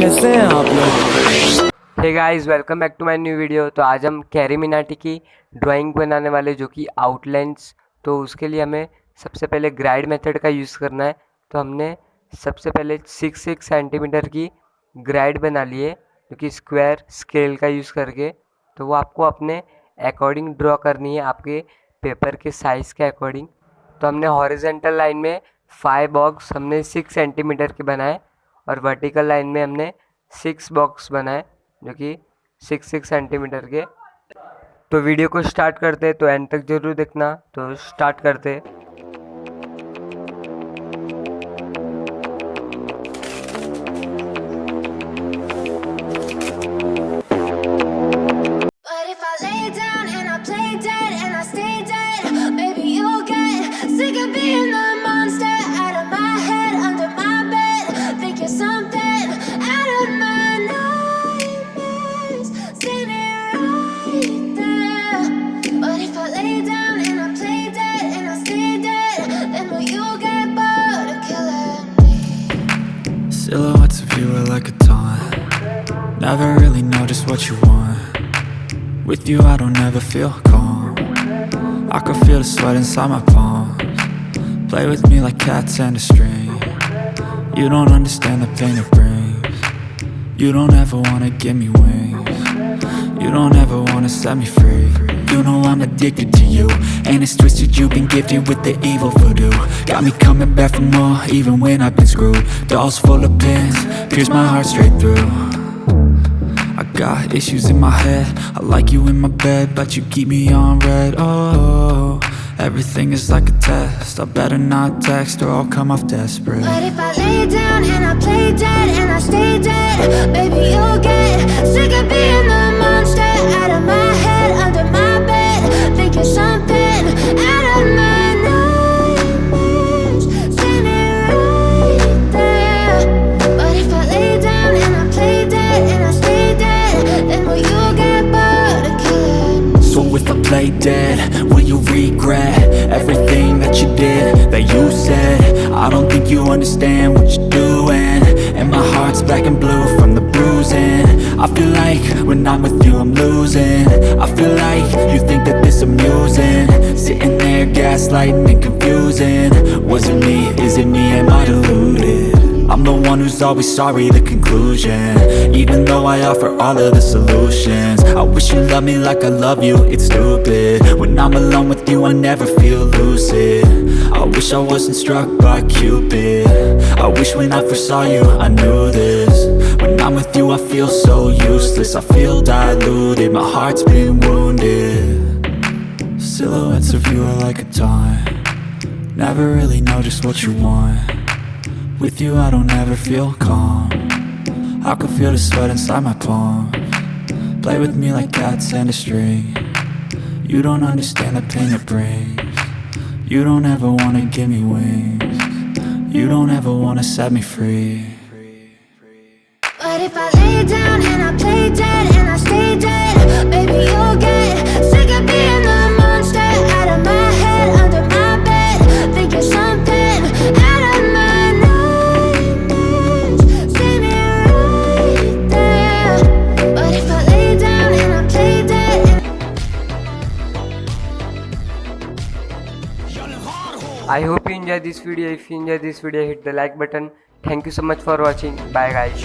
कैसे हैं आप लोग। Hey guys, welcome back to my new video. तो आज हम कैरीमिनाटी की ड्राइंग बनाने वाले, जो कि आउटलाइंस। तो उसके लिए हमें सबसे पहले ग्राइड मेथड का यूज़ करना है। तो हमने सबसे पहले 6 सेंटीमीटर की ग्राइड बना ली है, जो कि स्क्वायर स्केल का यूज़ करके। तो वो आपको अपने अकॉर्डिंग ड्रॉ करनी है, आपके पेपर के साइज़ के अकॉर्डिंग। तो हमने हॉरिजेंटल लाइन में 5 बॉक्स हमने 6 सेंटीमीटर के बनाए, और वर्टिकल लाइन में हमने 6 बॉक्स बनाए, जो कि 6 सेंटीमीटर के। तो वीडियो को स्टार्ट करते, तो एंड तक जरूर देखना। तो स्टार्ट करते। But if I lay down and I play dead and I stay dead, maybe you'll get sick of being the monster out of my head, under my bed. Think you're something out of my nightmares, standing right there. But if I lay down and I play dead and I stay dead, then will you get bored of killing me? Silhouettes of you are like a taunt. Never really know just what you want. With you I don't ever feel calm. I can feel the sweat inside my palms. Play with me like cats and a string. You don't understand the pain it brings. You don't ever wanna give me wings. You don't ever wanna set me free. You know I'm addicted to you, and it's twisted, you've been gifted with the evil voodoo. Got me coming back for more, even when I've been screwed. Dolls full of pins, pierce my heart straight through. I got issues in my head, I like you in my bed, but you keep me on red. Oh, everything is like a test, I better not text or I'll come off desperate. But if I lay down and I play dead and I stay dead, baby you'll get sick of being the monster out of my head, under my bed. Think you're something out of my nightmares, standing right there. But if I lay down and I play dead and I stay dead, then will you get bored of killing me? So if I play dead, will you regret everything that you did, that you said? I don't think you understand what you're doing, and my heart's black and blue from the bruising. I feel like when I'm with you I'm losing. I feel like you think that this amusing, sitting there gaslighting and confusing. Was it me? Is it me? Am I deluded? I'm the one who's always sorry, the conclusion. Even though I offer all of the solutions, I wish you loved me like I love you, it's stupid. When I'm alone with you I never feel lucid. I wish I wasn't struck by Cupid. I wish when I first saw you I knew this. When I'm with you I feel so useless, I feel diluted, my heart's been wounded. Silhouettes of you are like a taunt. Never really know just what you want. With you I don't ever feel calm. I can feel the sweat inside my palms. Play with me like cats and a string. You don't understand the pain it brings. You don't ever wanna give me wings. You don't ever wanna set me free. But if I lay down and I play dead and I stay dead, baby you'll get sick of being the monster out of my head, under my bed. Think you're something out of my nightmares, standing right there. But if I lay down and I play dead and I hope you enjoyed this video. If you enjoyed this video, hit the like button. Thank you so much for watching. Bye guys.